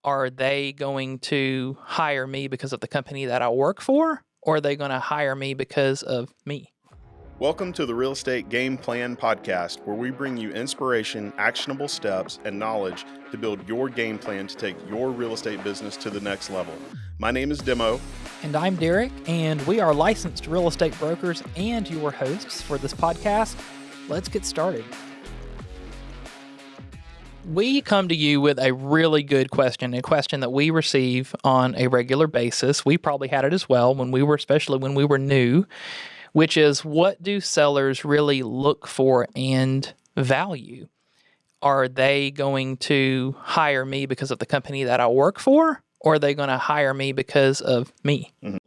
are they going to hire me because of the company that I work for, or are they going to hire me because of me? Welcome to the Real Estate Game Plan Podcast, where we bring you inspiration, actionable steps, and knowledge to build your game plan to take your real estate business to the next level. My name is Demo. And I'm Derek, and we are licensed real estate brokers and your hosts for this podcast. Let's get started. We come to you with a really good question, a question that we receive on a regular basis. We probably had it as well especially when we were new, which is, what do sellers really look for and value? Are they going to hire me because of the company that I work for, or are they going to hire me because of me? Mm-hmm.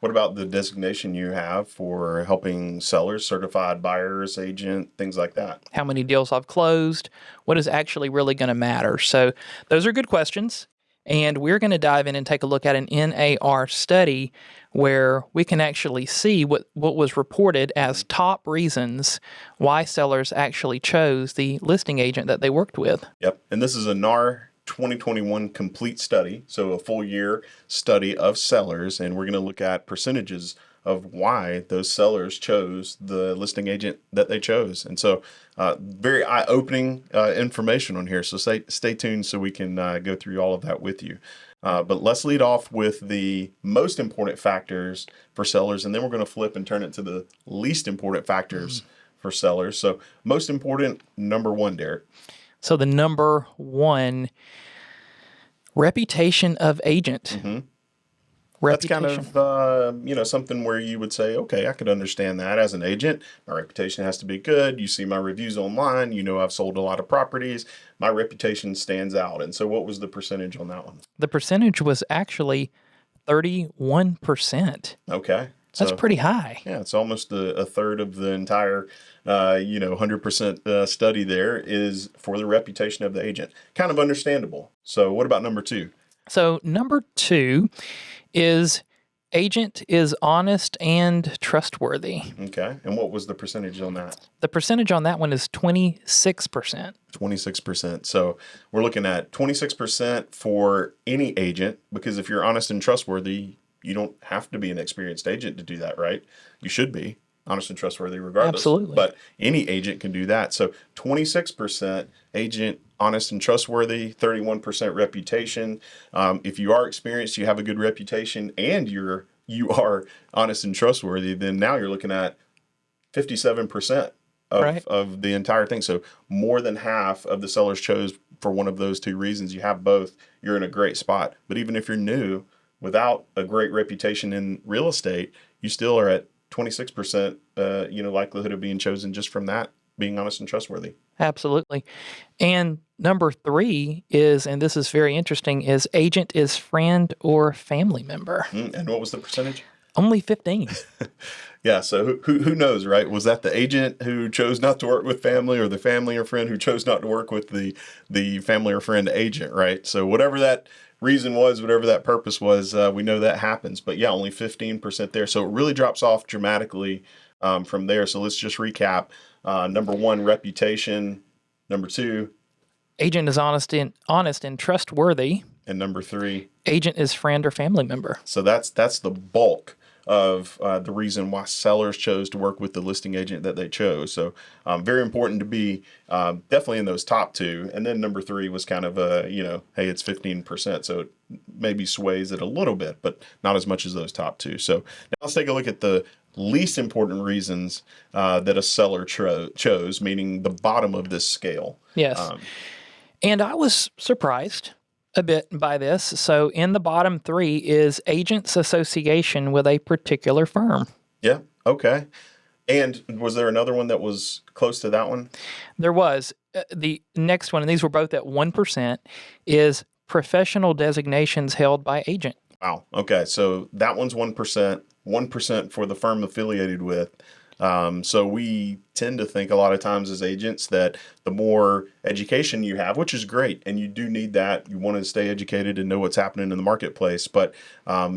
What about the designation you have for helping sellers, certified buyers, agent, things like that? How many deals I've closed? What is actually really going to matter? So those are good questions. And we're going to dive in and take a look at an NAR study where we can actually see what was reported as top reasons why sellers actually chose the listing agent that they worked with. Yep. And this is a NAR 2021 complete study, so a full year study of sellers, and we're going to look at percentages of why those sellers chose the listing agent that they chose. And so very eye-opening information on here, so stay tuned so we can go through all of that with you. But let's lead off with the most important factors for sellers, and then we're going to flip and turn it to the least important factors for sellers. So most important, number one, Derek. So the number one, reputation of agent. Mm-hmm. That's kind of, something where you would say, okay, I could understand that as an agent. My reputation has to be good. You see my reviews online. You know I've sold a lot of properties. My reputation stands out. And so what was the percentage on that one? The percentage was actually 31%. Okay. That's pretty high. Yeah, it's almost a third of the entire, 100% study there is for the reputation of the agent. Kind of understandable. So what about number two? So number two is agent is honest and trustworthy. Okay. And what was the percentage on that? The percentage on that one is 26%. 26%. So we're looking at 26% for any agent, because if you're honest and trustworthy, you don't have to be an experienced agent to do that, right? You should be honest and trustworthy regardless. Absolutely. But any agent can do that. So 26% agent, honest and trustworthy, 31% reputation. If you are experienced, you have a good reputation, and you are honest and trustworthy, then now you're looking at 57% of the entire thing. So more than half of the sellers chose for one of those two reasons. You have both, you're in a great spot. But even if you're new, without a great reputation in real estate, you still are at 26%, likelihood of being chosen just from that, being honest and trustworthy. Absolutely. And number three is, and this is very interesting, is agent is friend or family member. And what was the percentage? Only 15. Yeah, so who knows, right? Was that the agent who chose not to work with family, or the family or friend who chose not to work with the family or friend agent, right? So whatever that reason was, whatever that purpose was, we know that happens. But yeah, only 15% there. So it really drops off dramatically from there. So let's just recap. Number one, reputation. Number two, agent is honest and trustworthy. And number three, agent is friend or family member. So that's the bulk of the reason why sellers chose to work with the listing agent that they chose. So very important to be definitely in those top two. And then number three was kind of hey, it's 15%. So it maybe sways it a little bit, but not as much as those top two. So now let's take a look at the least important reasons that a seller chose, meaning the bottom of this scale. Yes. And I was surprised a bit by this. So in the bottom three is agent's association with a particular firm. Yeah. Okay. And was there another one that was close to that one? There was. The next one, and these were both at 1%, is professional designations held by agent. Wow. Okay. So that one's 1%, 1% for the firm affiliated with. So we tend to think a lot of times as agents that the more education you have, which is great, and you do need that, you want to stay educated and know what's happening in the marketplace. But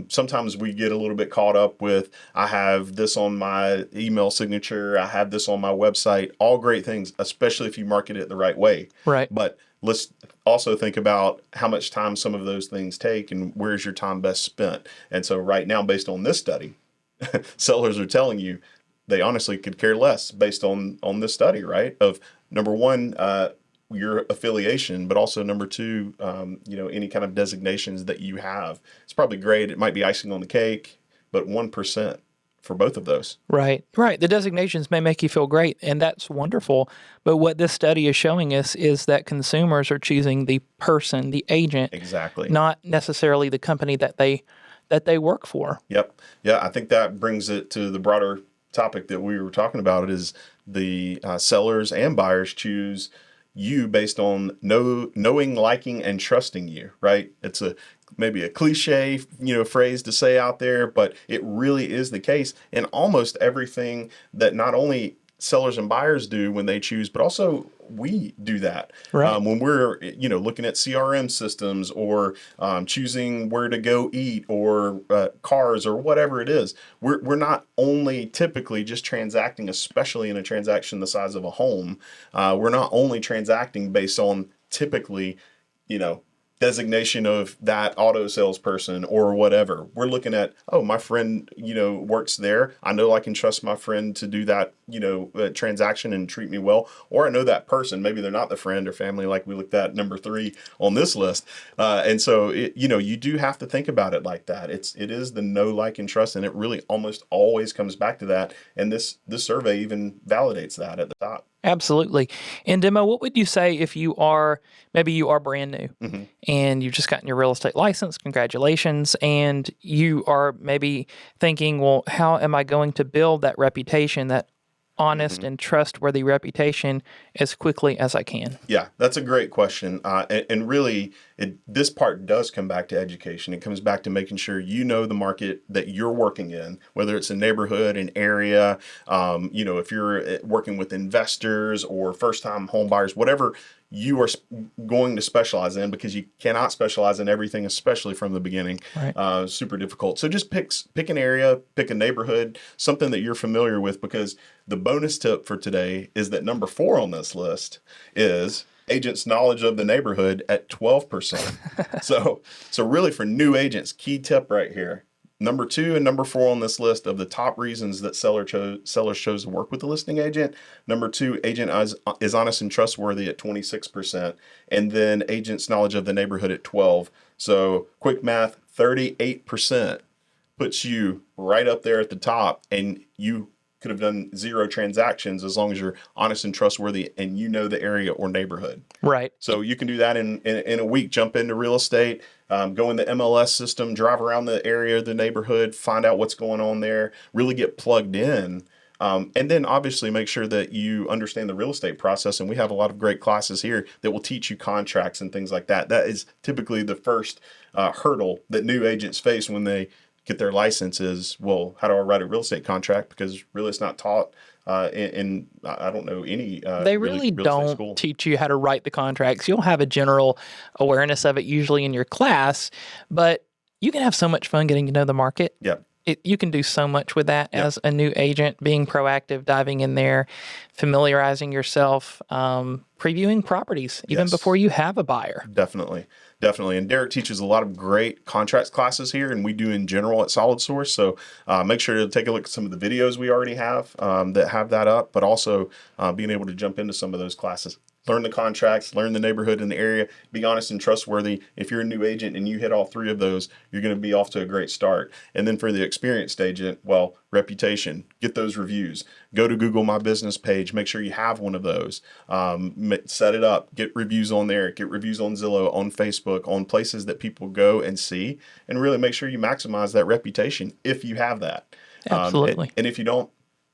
sometimes we get a little bit caught up with, I have this on my email signature, I have this on my website, all great things, especially if you market it the right way. Right. But let's also think about how much time some of those things take and where's your time best spent. And so right now, based on this study, sellers are telling you they honestly could care less based on this study, right? Of number one, your affiliation, but also number two, any kind of designations that you have. It's probably great. It might be icing on the cake, but 1% for both of those. Right, right. The designations may make you feel great, and that's wonderful. But what this study is showing us is that consumers are choosing the person, the agent, Exactly. not necessarily the company that they work for. Yep. Yeah, I think that brings it to the broader topic that we were talking about is the sellers and buyers choose you based on knowing, liking, and trusting you, right? It's maybe a cliche, phrase to say out there, but it really is the case in almost everything that not only sellers and buyers do when they choose, but also we do that. Right. When we're, looking at CRM systems or choosing where to go eat or cars or whatever it is, we're not only typically just transacting, especially in a transaction the size of a home. We're not only transacting based on typically, designation of that auto salesperson or whatever. We're looking at, my friend, works there. I know I can trust my friend to do that, transaction and treat me well. Or I know that person, maybe they're not the friend or family like we looked at number 3 on this list. And so, you do have to think about it like that. It is the know, like, and trust, and it really almost always comes back to that. And this survey even validates that at the top. Absolutely. And Demo, what would you say if you are brand new and you've just gotten your real estate license? Congratulations. And you are maybe thinking, well, how am I going to build that reputation, that honest and trustworthy reputation as quickly as I can? Yeah, that's a great question. And really, this part does come back to education. It comes back to making sure you know the market that you're working in, whether it's a neighborhood, an area, if you're working with investors or first-time home buyers, whatever you are going to specialize in, because you cannot specialize in everything, especially from the beginning. Right. Super difficult. So just pick an area, pick a neighborhood, something that you're familiar with, because the bonus tip for today is that number 4 on this list is agents' knowledge of the neighborhood at 12%. So really for new agents, key tip right here. Number 2 and number 4 on this list of the top reasons that sellers chose to work with the listing agent. Number 2, agent is honest and trustworthy at 26%, and then agent's knowledge of the neighborhood at 12%. So quick math, 38% puts you right up there at the top, and you could have done 0 transactions as long as you're honest and trustworthy and you know the area or neighborhood. Right. So you can do that in a week. Jump into real estate, go in the MLS system, drive around the area, the neighborhood, find out what's going on there, really get plugged in. And then obviously make sure that you understand the real estate process. And we have a lot of great classes here that will teach you contracts and things like that. That is typically the first hurdle that new agents face when they get their license is, well, how do I write a real estate contract? Because really it's not taught in I don't know any they really real estate don't school. teach you how to write the contracts. You'll have a general awareness of it usually in your class, but you can have so much fun getting to know the market. Yep. You can do so much with that as a new agent, being proactive, diving in there, familiarizing yourself, previewing properties even before you have a buyer. Definitely. And Derek teaches a lot of great contracts classes here, and we do in general at Solid Source. So make sure to take a look at some of the videos we already have that have that up, but also being able to jump into some of those classes. Learn the contracts, learn the neighborhood and the area, be honest and trustworthy. If you're a new agent and you hit all 3 of those, you're going to be off to a great start. And then for the experienced agent, well, reputation, get those reviews. Go to Google My Business page, make sure you have one of those. Set it up, get reviews on there, get reviews on Zillow, on Facebook, on places that people go and see, and really make sure you maximize that reputation if you have that. Absolutely. And if you don't,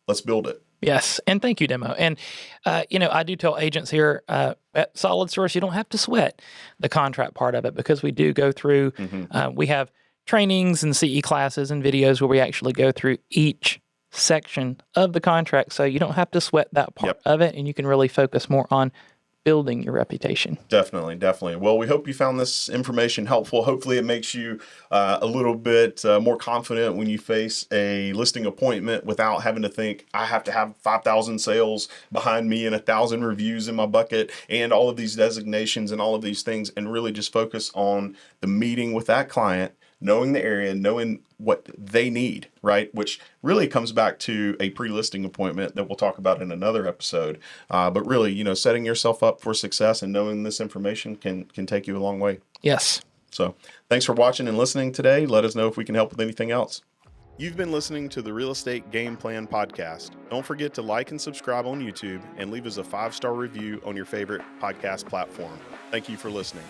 let's build it. Yes. And thank you, Demo. And, I do tell agents here at Solid Source, you don't have to sweat the contract part of it, because we do go through, we have trainings and CE classes and videos where we actually go through each section of the contract. So you don't have to sweat that part of it, and you can really focus more on building your reputation. Definitely, definitely. Well, we hope you found this information helpful. Hopefully it makes you a little bit more confident when you face a listing appointment without having to think, I have to have 5,000 sales behind me and 1,000 reviews in my bucket and all of these designations and all of these things, and really just focus on the meeting with that client, knowing the area, knowing what they need, right? Which really comes back to a pre-listing appointment that we'll talk about in another episode. But really, setting yourself up for success and knowing this information can take you a long way. Yes. So thanks for watching and listening today. Let us know if we can help with anything else. You've been listening to the Real Estate Game Plan podcast. Don't forget to like and subscribe on YouTube and leave us a 5-star review on your favorite podcast platform. Thank you for listening.